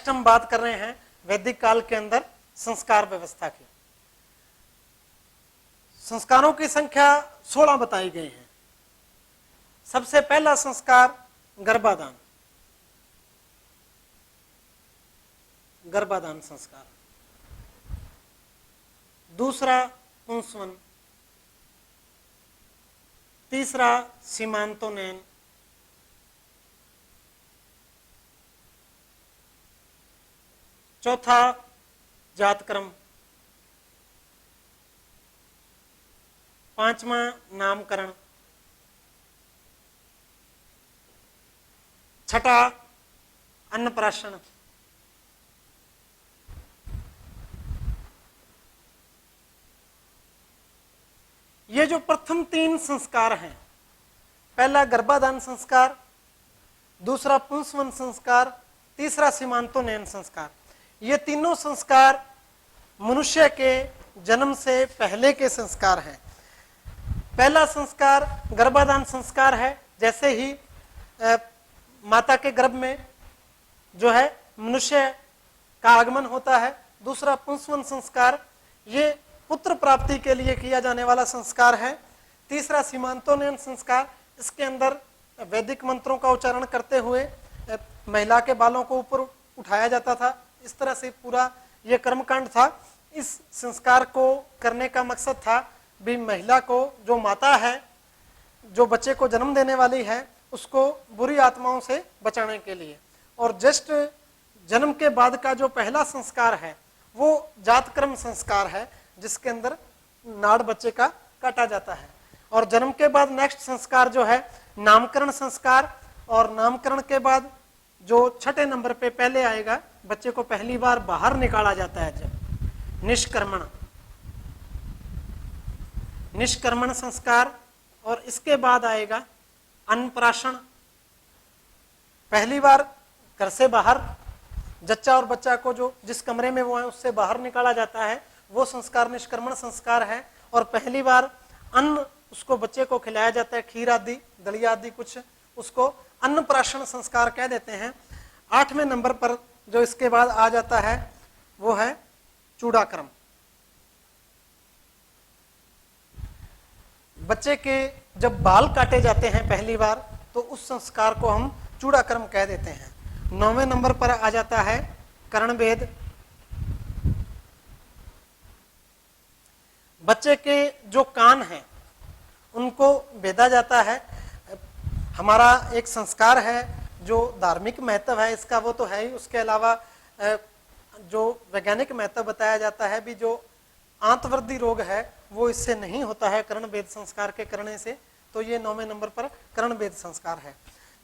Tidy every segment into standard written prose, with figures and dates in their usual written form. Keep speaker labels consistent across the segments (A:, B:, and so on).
A: Next हम बात कर रहे हैं वैदिक काल के अंदर संस्कार व्यवस्था की। संस्कारों की संख्या 16 बताई गई है। सबसे पहला संस्कार गर्भाधान, गर्भाधान संस्कार। दूसरा पुंसवन, तीसरा सीमांतोन्नयन, चौथा जातक्रम, पांचवा नामकरण, छठा अन्नप्राशन, ये जो प्रथम 3 संस्कार हैं, पहला गर्भाधान संस्कार, दूसरा पुंसवन संस्कार, तीसरा सीमांतोन्नयन संस्कार, ये तीनों संस्कार मनुष्य के जन्म से पहले के संस्कार हैं। पहला संस्कार गर्भाधान संस्कार है, जैसे ही माता के गर्भ में जो है मनुष्य का आगमन होता है। दूसरा पुंसवन संस्कार, ये पुत्र प्राप्ति के लिए किया जाने वाला संस्कार है। तीसरा सीमांतोन्नयन संस्कार, इसके अंदर वैदिक मंत्रों का उच्चारण करते हुए महिला के बालों को ऊपर उठाया जाता था। इस तरह से पूरा ये कर्मकांड था। इस संस्कार को करने का मकसद था भी महिला को, जो माता है, जो बच्चे को जन्म देने वाली है, उसको बुरी आत्माओं से बचाने के लिए। और जस्ट जन्म के बाद का जो पहला संस्कार है वो जातक्रम संस्कार है, जिसके अंदर नाड़ बच्चे का काटा जाता है। और जन्म के बाद नेक्स्ट संस्कार जो है नामकरण संस्कार, और नामकरण के बाद जो छठे नंबर पे पहले आएगा, बच्चे को पहली बार बाहर निकाला जाता है जब निष्कर्मण, निष्कर्मण संस्कार। और इसके बाद आएगा अन्नप्राशन, पहली बार घर से बाहर जच्चा और बच्चा को जो जिस कमरे में वो है उससे बाहर निकाला जाता है, वो संस्कार निष्कर्मण संस्कार है। और पहली बार अन्न उसको बच्चे को खिलाया जाता है, खीर आदि, दलिया आदि कुछ, उसको अन्नप्राशन संस्कार कह देते हैं। 8वें नंबर पर जो इसके बाद आ जाता है वो है चूड़ाक्रम। बच्चे के जब बाल काटे जाते हैं पहली बार, तो उस संस्कार को हम चूड़ाक्रम कह देते हैं। 9वें नंबर पर आ जाता है कर्णभेद। बच्चे के जो कान हैं उनको भेदा जाता है। हमारा एक संस्कार है जो धार्मिक महत्व है इसका, वो तो है ही। उसके अलावा जो वैज्ञानिक महत्व बताया जाता है भी, जो आंतवृद्धि रोग है वो इससे नहीं होता है कर्णभेद संस्कार के करने से। तो ये 9वें नंबर पर कर्णभेद संस्कार है।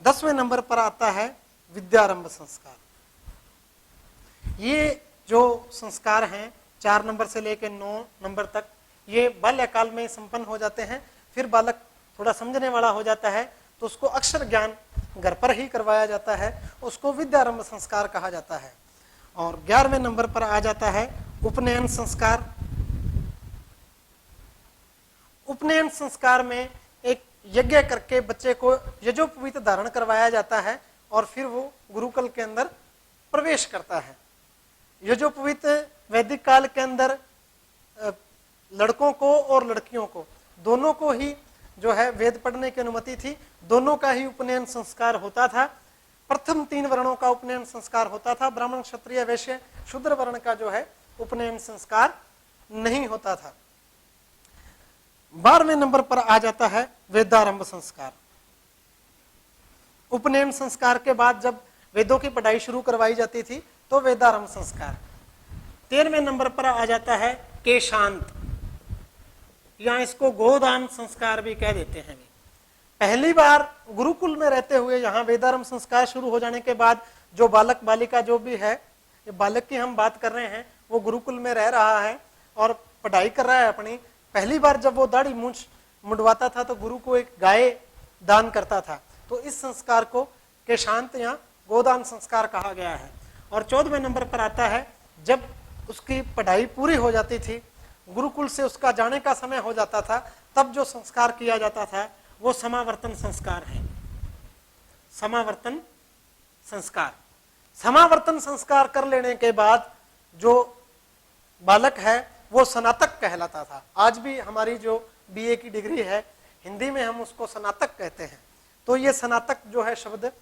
A: 10वें नंबर पर आता है विद्यारंभ संस्कार। ये जो संस्कार हैं 4 नंबर से लेकर 9 नंबर तक, ये बाल्यकाल में संपन्न हो जाते हैं। फिर बालक थोड़ा समझने वाला हो जाता है तो उसको अक्षर ज्ञान घर पर ही करवाया जाता है, उसको विद्यारंभ संस्कार कहा जाता है। और 11वें नंबर पर आ जाता है उपनयन संस्कार। उपनयन संस्कार में एक यज्ञ करके बच्चे को यजोपवीत धारण करवाया जाता है और फिर वो गुरुकुल के अंदर प्रवेश करता है। यजोपवीत वैदिक काल के अंदर लड़कों को और लड़कियों को दोनों को ही जो है वेद पढ़ने की अनुमति थी। दोनों का ही उपनयन संस्कार होता था। प्रथम 3 वर्णों का उपनयन संस्कार होता था। ब्राह्मण, क्षत्रिय, वैश्य, शूद्र वर्ण का जो है उपनयन संस्कार नहीं होता था। 12वें नंबर पर आ जाता है वेदारंभ संस्कार। उपनयन संस्कार के बाद जब वेदों की पढ़ाई शुरू करवाई जाती थी तो वेदारंभ संस्कार। 13वें नंबर पर आ जाता है केशांत, या इसको गोदान संस्कार भी कह देते हैं। पहली बार गुरुकुल में रहते हुए यहाँ वेदारंभ संस्कार शुरू हो जाने के बाद जो बालक बालिका जो भी है, ये बालक की हम बात कर रहे हैं, वो गुरुकुल में रह रहा है और पढ़ाई कर रहा है अपनी। पहली बार जब वो दाढ़ी मूंछ मुंडवाता था तो गुरु को एक गाय दान करता था। तो इस संस्कार को केशांत या गोदान संस्कार कहा गया है। और 14वें नंबर पर आता है जब उसकी पढ़ाई पूरी हो जाती थी, गुरुकुल से उसका जाने का समय हो जाता था, तब जो संस्कार किया जाता था वो समावर्तन संस्कार है। समावर्तन संस्कार, समावर्तन संस्कार कर लेने के बाद जो बालक है वो स्नातक कहलाता था। आज भी हमारी जो बीए की डिग्री है हिंदी में हम उसको स्नातक कहते हैं। तो ये स्नातक जो है शब्द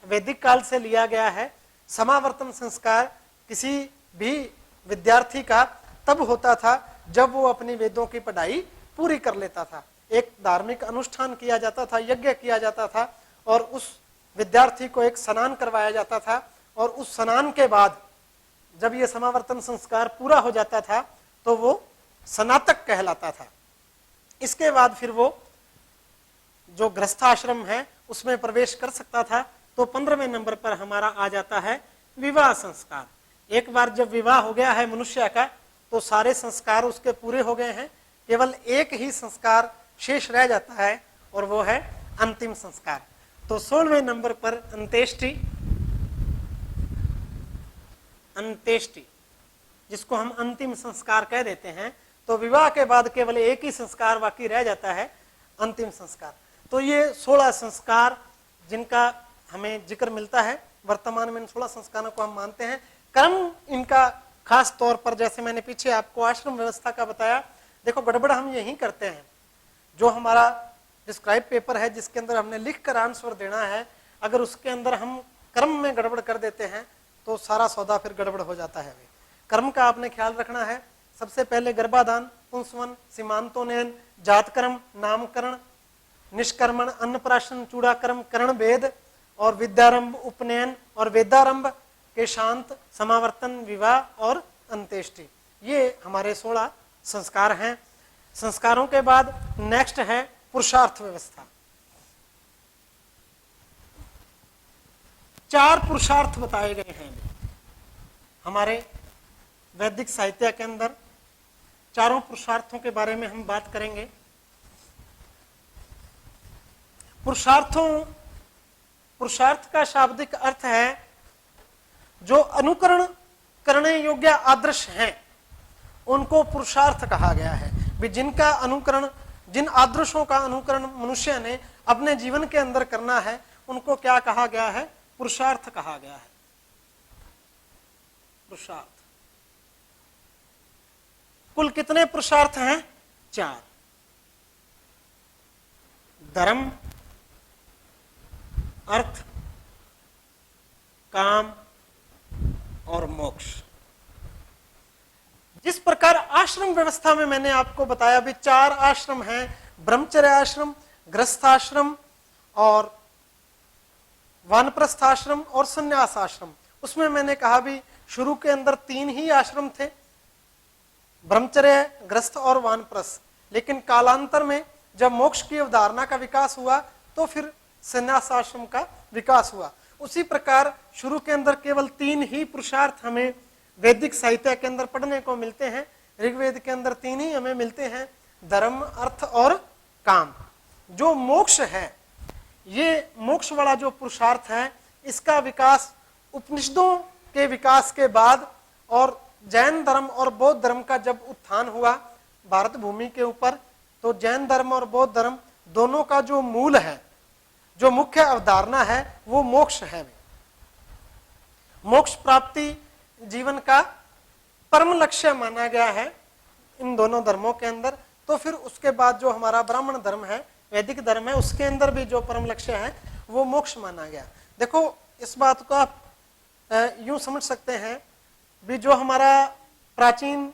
A: वैदिक काल से लिया गया है। समावर्तन संस्कार किसी भी विद्यार्थी का तब होता था जब वो अपनी वेदों की पढ़ाई पूरी कर लेता था। एक धार्मिक अनुष्ठान किया जाता था, यज्ञ किया जाता था और उस विद्यार्थी को एक स्नान करवाया जाता था और उस स्नान के बाद जब ये समावर्तन संस्कार पूरा हो जाता था तो वो स्नातक कहलाता था। इसके बाद फिर वो जो गृहस्थाश्रम है उसमें प्रवेश कर सकता था। तो 15वें नंबर पर हमारा आ जाता है विवाह संस्कार। एक बार जब विवाह हो गया है मनुष्य का तो सारे संस्कार उसके पूरे हो गए हैं, केवल एक ही संस्कार शेष रह जाता है और वो है अंतिम संस्कार। तो 16वें नंबर पर अंत्येष्टि, अंत्येष्टि जिसको हम अंतिम संस्कार कह देते हैं। तो विवाह के बाद केवल एक ही संस्कार बाकी रह जाता है, अंतिम संस्कार। तो ये 16 संस्कार जिनका हमें जिक्र मिलता है वर्तमान में, इन 16 संस्कारों को हम मानते हैं। कर्म इनका खास तौर पर, जैसे मैंने पीछे आपको आश्रम व्यवस्था का बताया, देखो गड़बड़ हम यही करते हैं। जो हमारा डिस्क्राइब पेपर है जिसके अंदर हमने लिख कर आंसर देना है, अगर उसके अंदर हम कर्म में गड़बड़ कर देते हैं तो सारा सौदा फिर गड़बड़ हो जाता है। कर्म का आपने ख्याल रखना है। सबसे पहले गर्भाधान, पुंसवन, सीमांतोनयन, जातकर्म, नामकरण, निष्कर्मण, अन्नप्राशन, चूड़ाकर्म, करण भेद और विद्यारंभ, उपनयन और वेदारंभ के शांत, समावर्तन, विवाह और अंत्येष्टि, ये हमारे 16 संस्कार हैं। संस्कारों के बाद नेक्स्ट है पुरुषार्थ व्यवस्था। 4 पुरुषार्थ बताए गए हैं हमारे वैदिक साहित्य के अंदर। चारों पुरुषार्थों के बारे में हम बात करेंगे। पुरुषार्थ का शाब्दिक अर्थ है जो अनुकरण करने योग्य आदर्श हैं उनको पुरुषार्थ कहा गया है। भी जिनका अनुकरण, जिन आदर्शों का अनुकरण मनुष्य ने अपने जीवन के अंदर करना है उनको क्या कहा गया है? पुरुषार्थ कहा गया है। पुरुषार्थ कुल कितने पुरुषार्थ हैं? 4। धर्म, अर्थ, काम और मोक्ष। जिस प्रकार आश्रम व्यवस्था में मैंने आपको बताया भी 4 आश्रम हैं, ब्रह्मचर्य आश्रम, गृहस्थाश्रम और वानप्रस्थाश्रम और संन्यास आश्रम। उसमें मैंने कहा भी शुरू के अंदर 3 ही आश्रम थे, ब्रह्मचर्य, गृहस्थ और वानप्रस्थ। लेकिन कालांतर में जब मोक्ष की अवधारणा का विकास हुआ तो फिर संन्यास आश्रम का विकास हुआ। उसी प्रकार शुरू के अंदर केवल 3 ही पुरुषार्थ हमें वैदिक साहित्य के अंदर पढ़ने को मिलते हैं। ऋग्वेद के अंदर 3 ही हमें मिलते हैं, धर्म, अर्थ और काम। जो मोक्ष है, ये मोक्ष वाला जो पुरुषार्थ है, इसका विकास उपनिषदों के विकास के बाद और जैन धर्म और बौद्ध धर्म का जब उत्थान हुआ भारत भूमि के ऊपर, तो जैन धर्म और बौद्ध धर्म दोनों का जो मूल है, जो मुख्य अवधारणा है, वो मोक्ष है। मोक्ष प्राप्ति जीवन का परम लक्ष्य माना गया है इन दोनों धर्मों के अंदर। तो फिर उसके बाद जो हमारा ब्राह्मण धर्म है, वैदिक धर्म है, उसके अंदर भी जो परम लक्ष्य है वो मोक्ष माना गया। देखो इस बात को आप यूं समझ सकते हैं भी जो हमारा प्राचीन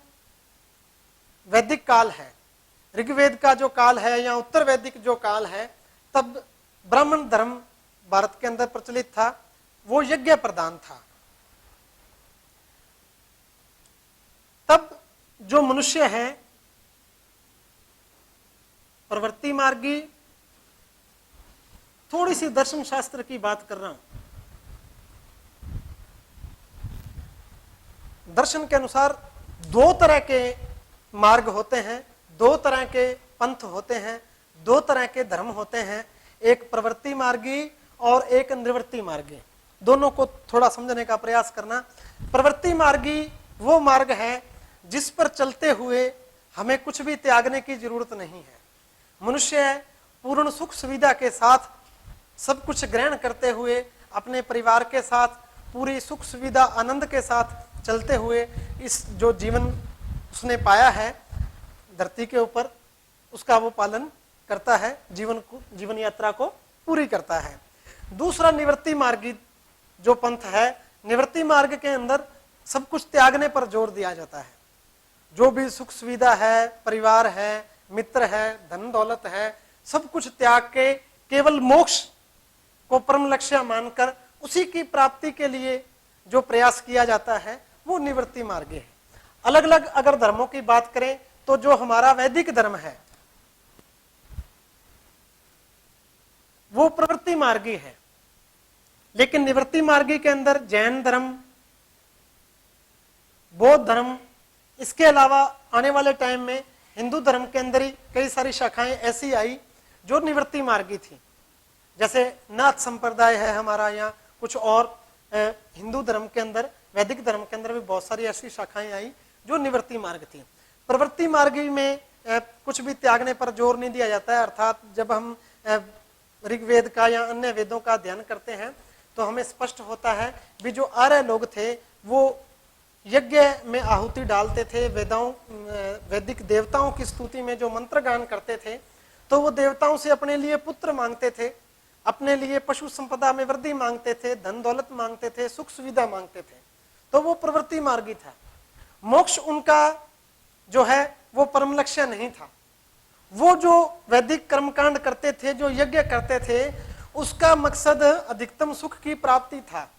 A: वैदिक काल है, ऋग्वेद का जो काल है या उत्तर वैदिक जो काल है, तब ब्राह्मण धर्म भारत के अंदर प्रचलित था, वो यज्ञ प्रधान था। तब जो मनुष्य है प्रवृत्ति मार्गी, थोड़ी सी दर्शन शास्त्र की बात कर रहा हूं, दर्शन के अनुसार 2 तरह के मार्ग होते हैं, 2 तरह के पंथ होते हैं, 2 तरह के धर्म होते हैं, एक प्रवृत्ति मार्गी और एक निवृत्ति मार्गी। दोनों को थोड़ा समझने का प्रयास करना। प्रवृत्ति मार्गी वो मार्ग है जिस पर चलते हुए हमें कुछ भी त्यागने की जरूरत नहीं है। मनुष्य पूर्ण सुख सुविधा के साथ सब कुछ ग्रहण करते हुए अपने परिवार के साथ पूरी सुख सुविधा आनंद के साथ चलते हुए इस जो जीवन उसने पाया है धरती के ऊपर, उसका वो पालन करता है, जीवन यात्रा को पूरी करता है। दूसरा निवृत्ति मार्गी जो पंथ है, निवृत्ति मार्ग के अंदर सब कुछ त्यागने पर जोर दिया जाता है। जो भी सुख सुविधा है, परिवार है, मित्र है, धन दौलत है, सब कुछ त्याग के केवल मोक्ष को परम लक्ष्य मानकर उसी की प्राप्ति के लिए जो प्रयास किया जाता है वो निवृत्ति मार्गी है। अलग अलग अगर धर्मों की बात करें तो जो हमारा वैदिक धर्म है वो प्रवृत्ति मार्गी है, लेकिन निवृत्ति मार्गी के अंदर जैन धर्म, बौद्ध धर्म, इसके अलावा आने वाले टाइम में हिंदू धर्म के अंदर ही कई सारी शाखाएं ऐसी आई जो निवृत्ति मार्गी थी। जैसे नाथ संप्रदाय है हमारा, या कुछ और हिंदू धर्म के अंदर, वैदिक धर्म के अंदर भी बहुत सारी ऐसी शाखाएं आई जो निवृत्ति मार्ग थी। प्रवृत्ति मार्गी में कुछ भी त्यागने पर जोर नहीं दिया जाता है। अर्थात जब हम ऋग्वेद का या अन्य वेदों का अध्ययन करते हैं तो हमें स्पष्ट होता है भी जो आर्य लोग थे वो यज्ञ में आहुति डालते थे, वैदिक देवताओं की स्तुति में जो मंत्र गान करते थे, तो वो देवताओं से अपने लिए पुत्र मांगते थे, अपने लिए पशु संपदा में वृद्धि मांगते थे, धन दौलत मांगते थे, सुख सुविधा मांगते थे। तो वो प्रवृत्ति मार्गी था। मोक्ष उनका जो है वो परम लक्ष्य नहीं था। वो जो वैदिक कर्मकांड करते थे, जो यज्ञ करते थे, उसका मकसद अधिकतम सुख की प्राप्ति था,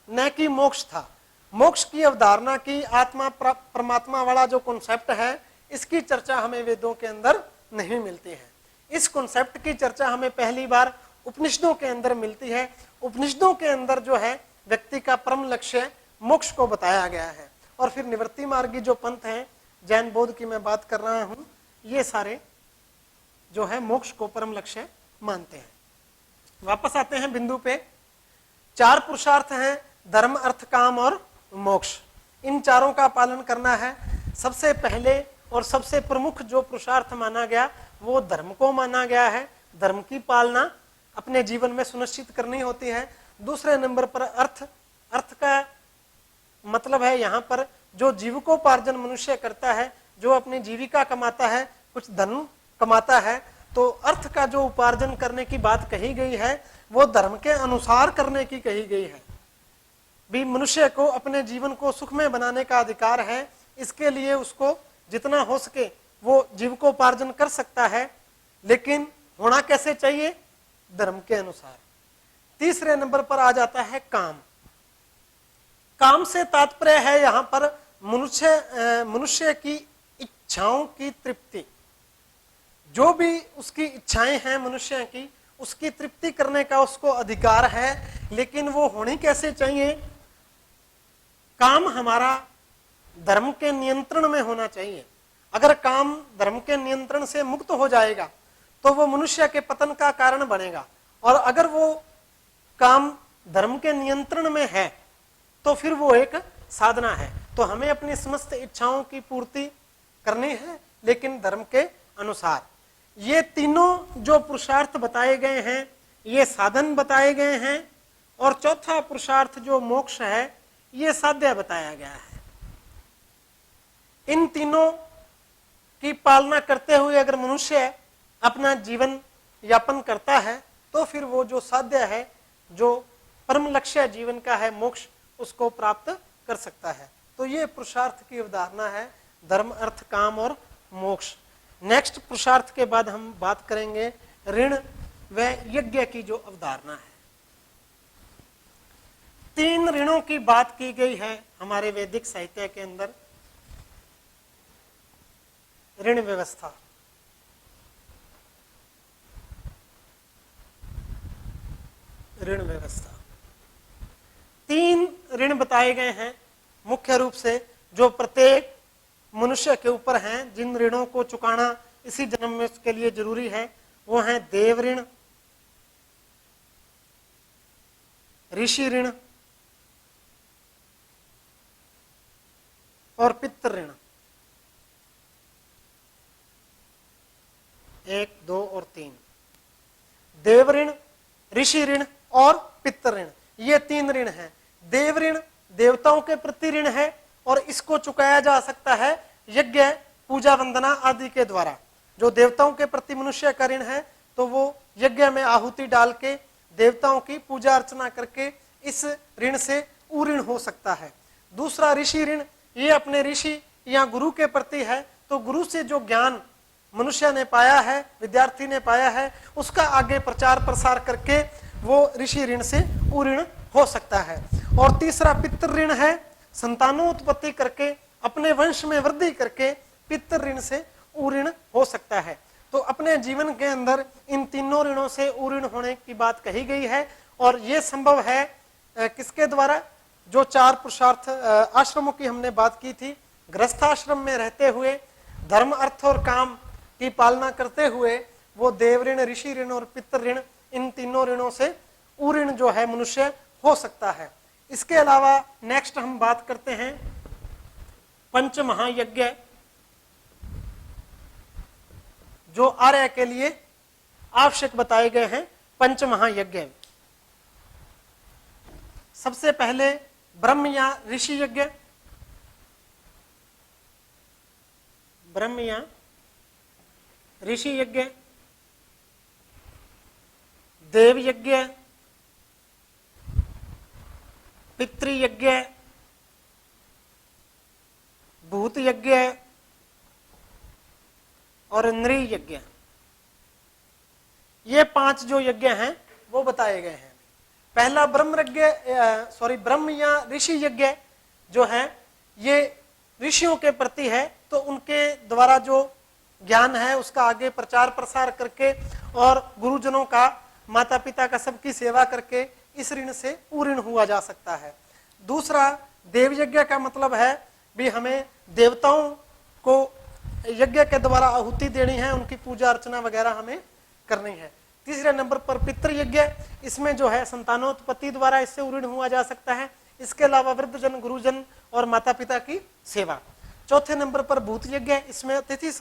A: न कि मोक्ष था। मोक्ष की अवधारणा की, आत्मा परमात्मा वाला जो कॉन्सेप्ट है, इसकी चर्चा हमें वेदों के अंदर नहीं मिलती है। इस कॉन्सेप्ट की चर्चा हमें पहली बार उपनिषदों के अंदर मिलती है। उपनिषदों के अंदर जो है व्यक्ति का परम लक्ष्य मोक्ष को बताया गया है। और फिर निवृत्ति मार्गी जो पंथ हैं, जैन बौद्ध की मैं बात कर रहा हूं, ये सारे जो है मोक्ष को परम लक्ष्य मानते हैं। वापस आते हैं बिंदु पे। 4 पुरुषार्थ हैं, धर्म, अर्थ, काम और मोक्ष। इन चारों का पालन करना है। सबसे पहले और सबसे प्रमुख जो पुरुषार्थ माना गया वो धर्म को माना गया है। धर्म की पालना अपने जीवन में सुनिश्चित करनी होती है। दूसरे नंबर पर अर्थ। अर्थ का मतलब है यहाँ पर जो जीविकोपार्जन मनुष्य करता है, जो अपनी जीविका कमाता है, कुछ धन कमाता है, तो अर्थ का जो उपार्जन करने की बात कही गई है वो धर्म के अनुसार करने की कही गई है। भी मनुष्य को अपने जीवन को सुखमय बनाने का अधिकार है, इसके लिए उसको जितना हो सके वो जीविकोपार्जन कर सकता है, लेकिन होना कैसे चाहिए? धर्म के अनुसार। तीसरे नंबर पर आ जाता है काम। काम से तात्पर्य है यहाँ पर मनुष्य की इच्छाओं की तृप्ति। जो भी उसकी इच्छाएं हैं मनुष्य की, उसकी तृप्ति करने का उसको अधिकार है, लेकिन वो होनी कैसे चाहिए? काम हमारा धर्म के नियंत्रण में होना चाहिए। अगर काम धर्म के नियंत्रण से मुक्त हो जाएगा तो वो मनुष्य के पतन का कारण बनेगा, और अगर वो काम धर्म के नियंत्रण में है तो फिर वो एक साधना है। तो हमें अपनी समस्त इच्छाओं की पूर्ति करनी है, लेकिन धर्म के अनुसार। ये तीनों जो पुरुषार्थ बताए गए हैं, ये साधन बताए गए हैं, और चौथा पुरुषार्थ जो मोक्ष है, ये साध्य बताया गया है। इन तीनों की पालना करते हुए अगर मनुष्य अपना जीवन यापन करता है तो फिर वो जो साध्य है, जो परम लक्ष्य जीवन का है, मोक्ष, उसको प्राप्त कर सकता है। तो ये पुरुषार्थ की अवधारणा है, धर्म, अर्थ, काम और मोक्ष। नेक्स्ट पुरुषार्थ के बाद हम बात करेंगे ऋण व यज्ञ की जो अवधारणा है। 3 ऋणों की बात की गई है हमारे वैदिक साहित्य के अंदर। ऋण व्यवस्था, ऋण व्यवस्था, 3 ऋण बताए गए हैं मुख्य रूप से, जो प्रत्येक मनुष्य के ऊपर हैं, जिन ऋणों को चुकाना इसी जन्म में उसके लिए जरूरी है। वो हैं देव ऋण, ऋषि ऋण और पितृ ऋण। 1, 2 और 3। देव ऋण, ऋषि ऋण और पितृ ऋण, ये 3 ऋण हैं। देव ऋण देवताओं के प्रति ऋण है और इसको चुकाया जा सकता है यज्ञ, पूजा, वंदना आदि के द्वारा। जो देवताओं के प्रति मनुष्य का ऋण है तो वो यज्ञ में आहुति डाल के देवताओं की पूजा अर्चना करके इस ऋण से ऊऋण हो सकता है। दूसरा ऋषि ऋण, ये अपने ऋषि या गुरु के प्रति है, तो गुरु से जो ज्ञान मनुष्य ने पाया है, विद्यार्थी ने पाया है, उसका आगे प्रचार प्रसार करके वो ऋषि ऋण से ऊऋण हो सकता है। और तीसरा पितृ ऋण है, संतानोत्पत्ति करके अपने वंश में वृद्धि करके पितृ ऋण से ऊऋण हो सकता है। तो अपने जीवन के अंदर इन तीनों ऋणों से ऊऋण होने की बात कही गई है और ये संभव है किसके द्वारा? जो 4 पुरुषार्थ आश्रमों की हमने बात की थी, गृहस्थाश्रम में रहते हुए धर्म, अर्थ और काम की पालना करते हुए वो देव ऋण, ऋषि ऋण और पितृ ऋण, इन तीनों ऋणों से ऊऋण जो है मनुष्य हो सकता है। इसके अलावा नेक्स्ट हम बात करते हैं पंच महायज्ञ, जो आर्य के लिए आवश्यक बताए गए हैं। पंच महायज्ञ, सबसे पहले ब्रह्म या ऋषि यज्ञ, ब्रह्म या ऋषि यज्ञ, देव यज्ञ, पितृयज्ञ, भूत यज्ञ और नृ यज्ञ। ये 5 जो यज्ञ हैं वो बताए गए हैं। पहला ब्रह्म या ऋषि यज्ञ जो है ये ऋषियों के प्रति है, तो उनके द्वारा जो ज्ञान है उसका आगे प्रचार प्रसार करके और गुरुजनों का, माता पिता का, सबकी सेवा करके इस ऋण से ऊऋण हुआ जा सकता है। दूसरा देव यज्ञ का मतलब है भी हमें देवताओं को यज्ञ के द्वारा आहुति देनी है, उनकी पूजा अर्चना वगैरह हमें करनी है। तीसरे नंबर पर पितृयज्ञ, इसमें जो है संतानोत्पत्ति द्वारा इससे ऊऋण हुआ जा सकता है। इसके अलावा वृद्धजन, गुरुजन और माता पिता की सेवा। चौथे नंबर पर भूत यज्ञ, इसमें अतिथि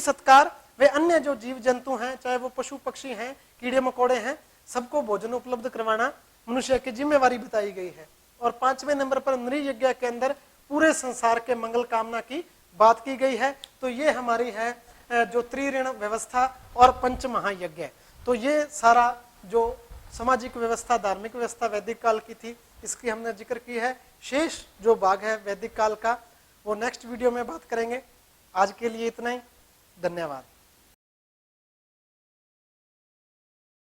A: सत्कार वे अन्य जो जीव जंतु हैं, चाहे वो पशु पक्षी हैं, कीड़े मकोड़े हैं, सबको भोजन उपलब्ध करवाना मनुष्य की जिम्मेवारी बताई गई है। और 5वें नंबर पर नृ यज्ञ के अंदर पूरे संसार के मंगल कामना की बात की गई है। तो ये हमारी है जो त्रिऋण व्यवस्था और पंच महायज्ञ। तो ये सारा जो सामाजिक व्यवस्था, धार्मिक व्यवस्था वैदिक काल की थी, इसकी हमने जिक्र की है। शेष जो भाग है वैदिक काल का वो नेक्स्ट वीडियो में बात करेंगे। आज के लिए इतना ही, धन्यवाद।